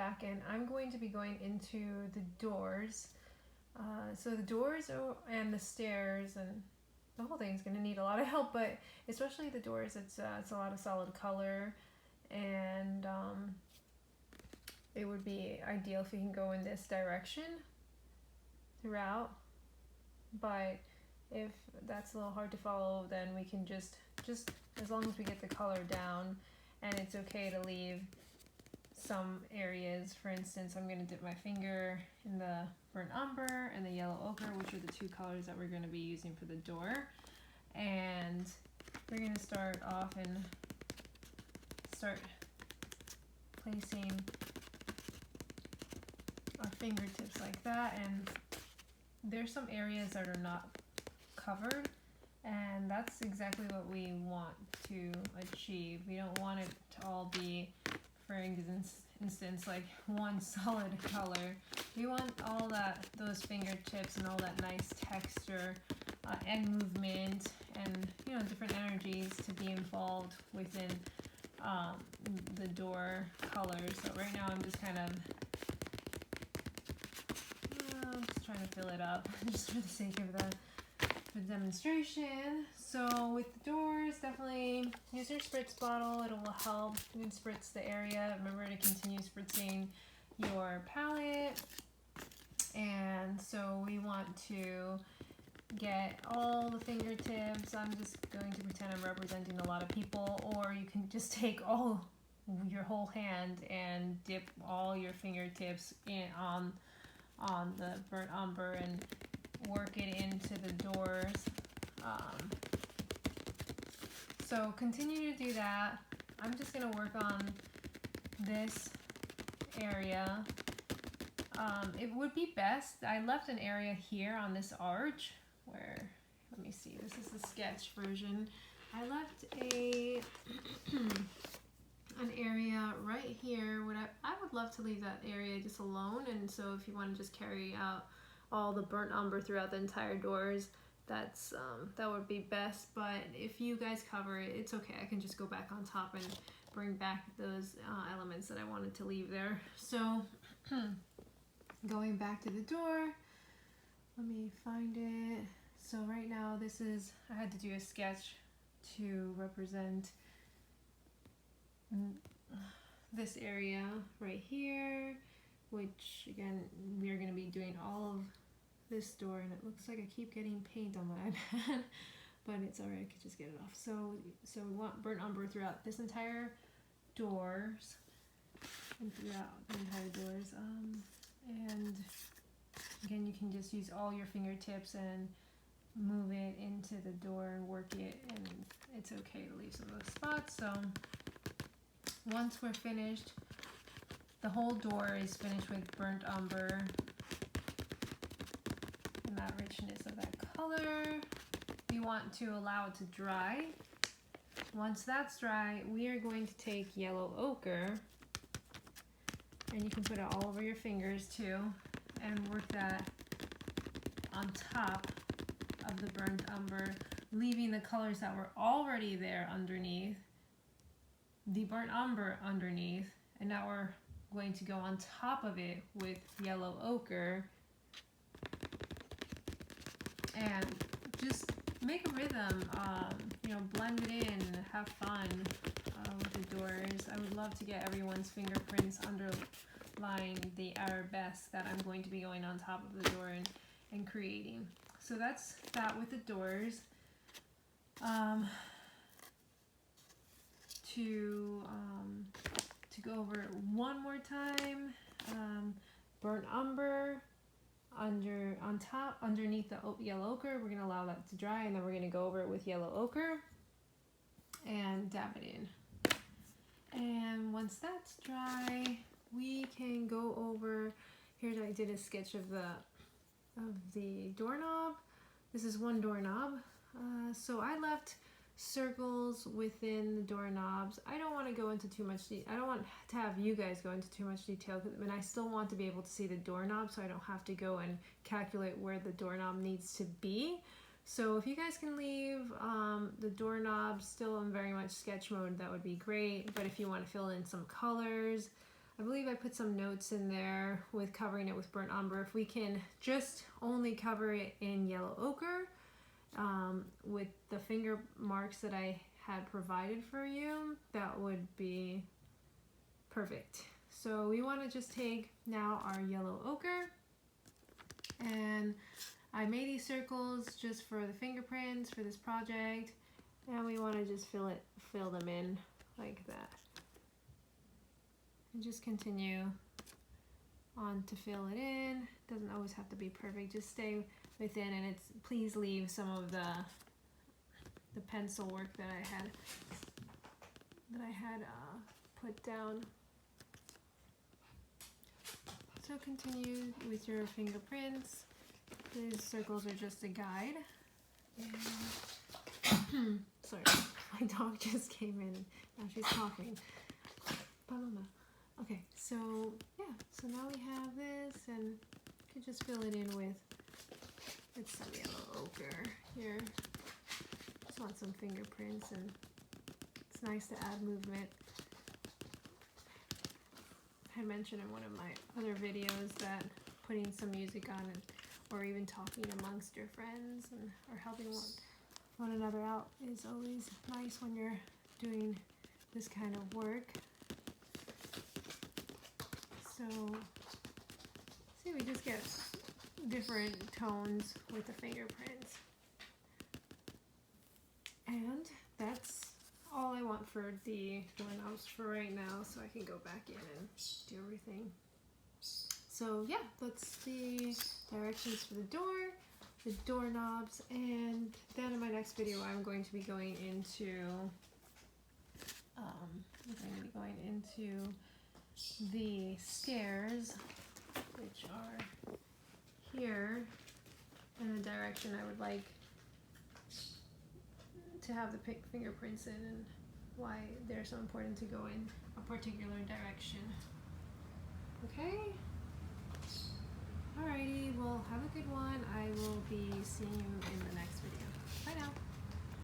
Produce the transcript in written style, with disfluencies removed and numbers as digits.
back, and I'm going to be going into the doors. So the doors and the stairs and the whole thing is going to need a lot of help, but especially the doors, it's a lot of solid color, and it would be ideal if we can go in this direction throughout, but if that's a little hard to follow, then we can just as long as we get the color down, and it's okay to leave some areas. For instance, I'm going to dip my finger in the Burnt Umber and the Yellow Ochre, which are the two colors that we're going to be using for the door, and we're going to start off and start placing our fingertips like that, and there's some areas that are not covered, and that's exactly what we want to achieve. We don't want it to all be, for instance, like one solid color. We want all those fingertips and all that nice texture and movement, and different energies to be involved within the door colors. So right now I'm just kind of just trying to fill it up just for the sake of the demonstration. So with the doors, definitely use your spritz bottle. It will help. You can spritz the area. Remember to continue spritzing your palette. And so we want to get all the fingertips. I'm just going to pretend I'm representing a lot of people, or you can just take your whole hand and dip all your fingertips in on the Burnt Umber and work it into the doors. So continue to do that. I'm just going to work on this area. It would be best, I left an area here on this arch where, let me see, this is the sketch version. I left an area right here. I would love to leave that area just alone, and so if you want to just carry out all the Burnt Umber throughout the entire doors, that would be best. But if you guys cover it, it's okay. I can just go back on top and bring back those elements that I wanted to leave there. So going back to the door, let me find it. So right now I had to do a sketch to represent this area right here, which again we are going to be doing all of this door, and it looks like I keep getting paint on my iPad but it's alright, I could just get it off. So we want Burnt Umber throughout this entire doors and throughout the entire doors, and again you can just use all your fingertips and move it into the door and work it, and it's okay to leave some of those spots. So once we're finished, the whole door is finished with Burnt Umber and that richness of that color. We want to allow it to dry. Once that's dry, we are going to take Yellow Ochre, and you can put it all over your fingers too, and work that on top of the Burnt Umber, leaving the colors that were already there underneath, the Burnt Umber underneath, and now we're going to go on top of it with Yellow Ochre and just make a rhythm, blend it in, have fun with the doors. I would love to get everyone's fingerprints underlying the arabesque that I'm going to be going on top of the door and creating. So that's that with the doors. To go over it one more time, Burnt Umber on top, underneath the Yellow Ochre. We're going to allow that to dry, and then we're going to go over it with Yellow Ochre and dab it in. And once that's dry, we can go over, here I did a sketch of the doorknob. This is one doorknob. So I left circles within the doorknobs. I don't want to go into too much detail. I don't want to have you guys go into too much detail, and I still want to be able to see the doorknob, so I don't have to go and calculate where the doorknob needs to be. So if you guys can leave the doorknob still in very much sketch mode, that would be great. But if you want to fill in some colors, I believe I put some notes in there with covering it with burnt umber. If we can just only cover it in yellow ochre with the finger marks that I had provided for you, that would be perfect. So we want to just take now our yellow ochre, and I made these circles just for the fingerprints for this project, and we want to just fill them in like that. And just continue on to fill it in. Doesn't always have to be perfect, just stay within, and it's, please leave some of the pencil work that I had put down. So continue with your fingerprints. These circles are just a guide. And sorry, my dog just came in and now she's coughing. Paloma. Okay, so yeah, so now we have this, and you can just fill it in with some yellow ochre here. Just want some fingerprints, and it's nice to add movement. I had mentioned in one of my other videos that putting some music on, or even talking amongst your friends or helping one another out is always nice when you're doing this kind of work. So, see, we just get different tones with the fingerprints. And that's all I want for the doorknobs for right now, so I can go back in and do everything. So yeah, that's the directions for the door, the doorknobs, and then in my next video I'm going to be going into the stairs, which are here, and the direction I would like to have the fingerprints in, and why they're so important to go in a particular direction. Okay? Alrighty, well, have a good one. I will be seeing you in the next video. Bye now.